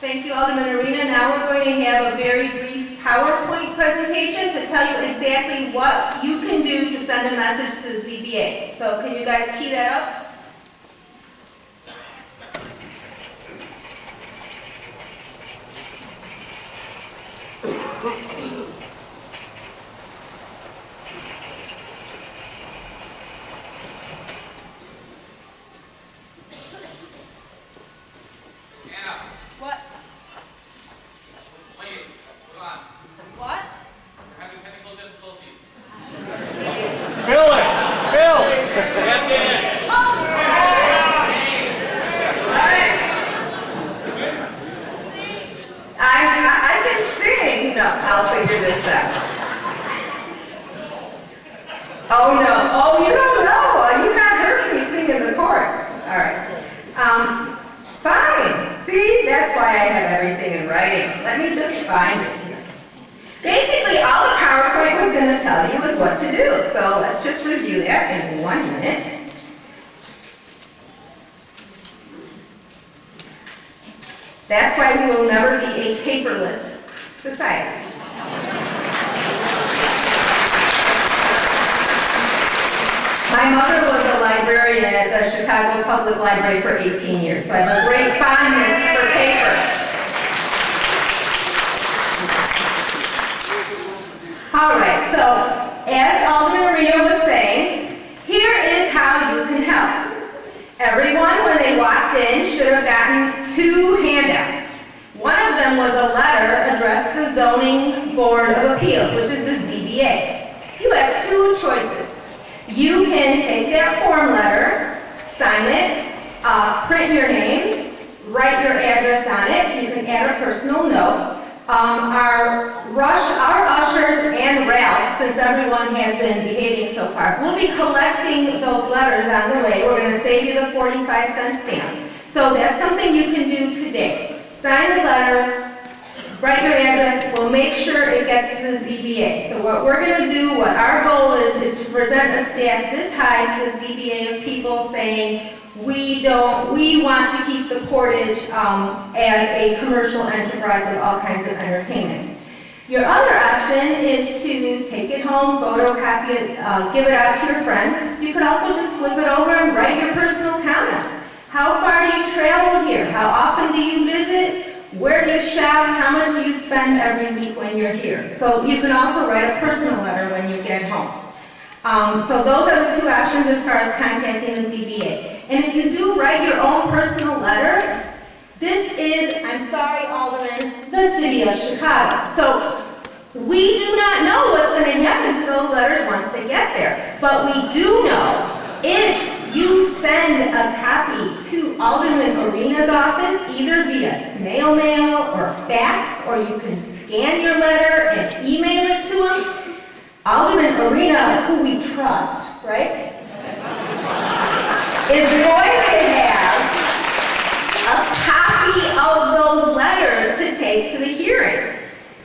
Thank you, Alderman Arena. Now we're going to have a very brief PowerPoint presentation to tell you exactly what you can do to send a message to the ZBA. So can you guys key that up? I'll figure this out. Oh no. Oh, you don't know. You not heard me singing the chorus. All right. Fine. See, that's why I have everything in writing. Let me just find it here. Basically, all the PowerPoint was going to tell you was what to do. So let's just review that in 1 minute. That's why we will never be a paperless society. My mother was a librarian at the Chicago Public Library for 18 years, so I have a great fondness for paper. All right, so as Alderman Arena was saying, here is how you can help. Everyone, when they walked in, should have gotten 2 handouts. One of them was a letter addressed to the Zoning Board of Appeals, which is the ZBA. You have 2 choices. You can take that form letter, sign it, print your name, write your address on it. You can add a personal note. Our ushers and Ralph, since everyone has been behaving so far, will be collecting those letters on the way. We're going to save you the 45-cent stamp. So that's something you can do today. Sign the letter, write your address, we'll make sure it gets to the ZBA. So what we're going to do, what our goal is to present a staff this high to the ZBA of people saying, we want to keep the Portage as a commercial enterprise with all kinds of entertainment. Your other option is to take it home, photocopy it, give it out to your friends. You could also just flip it over and write your personal comments. How far do you travel here? How often do you visit? Where do you shop? How much do you spend every week when you're here? So you can also write a personal letter when you get home. So those are the 2 options as far as contacting the ZBA. And if you do write your own personal letter, this is, I'm sorry, Alderman, the city of Chicago. So we do not know what's going to happen to those letters once they get there. But we do know if you send a copy to Alderman Arena's office, either via snail mail or fax, or you can scan your letter and email it to him. Alderman Arena, who we trust, right, is going to have a copy of those letters to take to the hearing.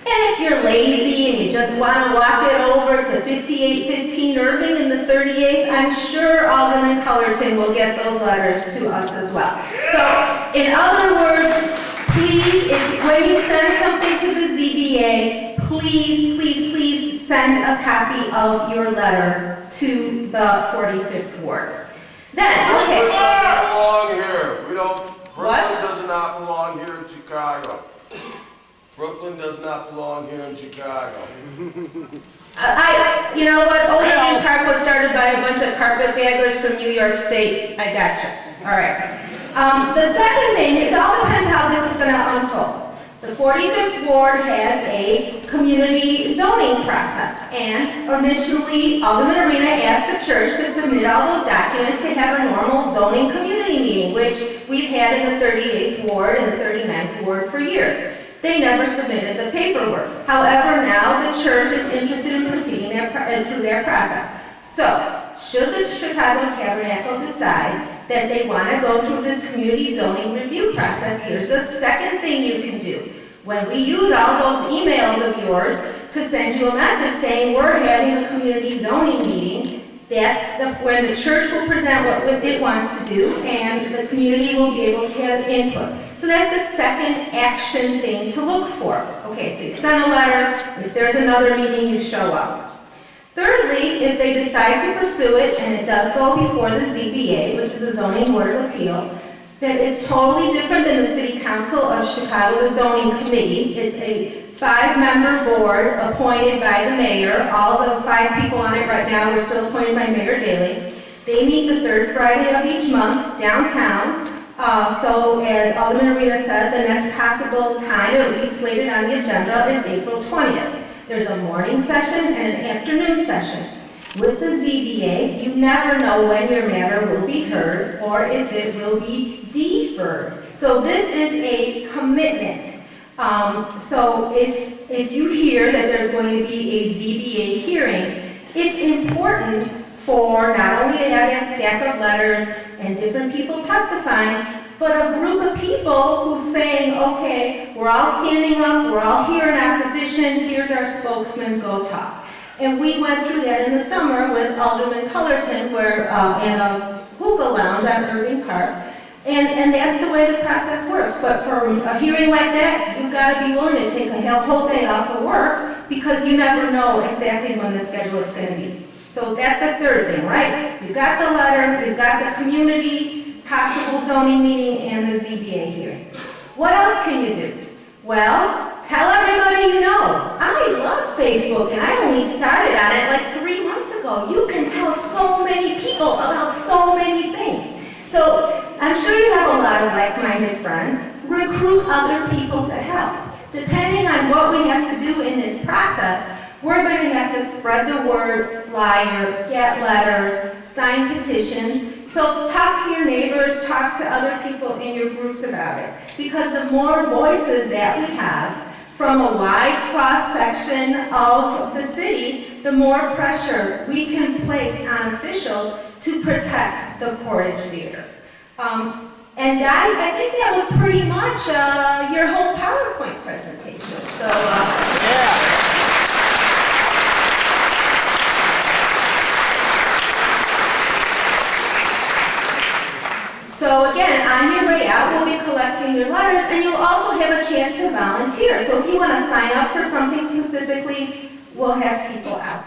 And if you're lazy and you just want to walk it over to 5815 Irving in the 38th, I'm sure Alderman Cullerton will get those letters to us as well. So, in other words, please, when you send something to the ZBA, please send a copy of your letter to the 45th Ward. Then, okay. Brooklyn doesn't belong here. What? Brooklyn does not belong here in Chicago. Brooklyn does not belong here in Chicago. You know what? Old Union Park was started by a bunch of carpetbaggers from New York State. I gotcha. All right. The second thing, it all depends how this is going to unfold. The 45th Ward has a community zoning process, and initially, Alderman Arena asked the church to submit all those documents to have a normal zoning community meeting, which we've had in the 38th Ward and the 39th Ward for years. They never submitted the paperwork. However, now the church is interested in proceeding through their process. So, should the Chicago Tabernacle decide that they want to go through this community zoning review process, here's the second thing you can do. When we use all those emails of yours to send you a message saying we're having a community zoning meeting, That's when the church will present what it wants to do, and the community will be able to have input. So that's the second action thing to look for. Okay, so you send a letter. If there's another meeting, you show up. Thirdly, if they decide to pursue it, and it does go before the ZBA, which is the Zoning Board of Appeal, that it's totally different than the City Council of Chicago, the Zoning Committee. It's a 5-member board appointed by the mayor. All the 5 people on it right now are still appointed by Mayor Daley. They meet the 3rd Friday of each month downtown. So as Alderman Arena said, the next possible time it will be slated on the agenda is April 20th. There's a morning session and an afternoon session. With the ZBA, you never know when your matter will be heard or if it will be deferred. So this is a commitment. So if you hear that there's going to be a ZBA hearing, it's important for not only to have that stack of letters and different people testifying, but a group of people who's saying, okay, we're all standing up, we're all here in opposition, here's our spokesman, go talk. And we went through that in the summer with Alderman Cullerton, where in a hookah lounge on Irving Park. And that's the way the process works. But for a hearing like that, you've got to be willing to take a whole day off of work because you never know exactly when the schedule is going to be. So that's the third thing, right? You've got the letter, you've got the community, possible zoning meeting, and the ZBA hearing. What else can you do? Well, tell everybody you know. I love Facebook, and I only started on it like 3 months ago. You can tell so many people about so many things. So I'm sure you have a lot of like-minded friends. Recruit other people to help. Depending on what we have to do in this process, we're going to have to spread the word, flyer, get letters, sign petitions. So talk to your neighbors, talk to other people in your groups about it. Because the more voices that we have from a wide cross-section of the city, the more pressure we can place on officials to protect the Portage Theater. And guys, I think that was pretty much your whole PowerPoint presentation. So, yeah. So again, on your way out, we'll be collecting your letters, and you'll also have a chance to volunteer. So if you want to sign up for something specifically, we'll have people out.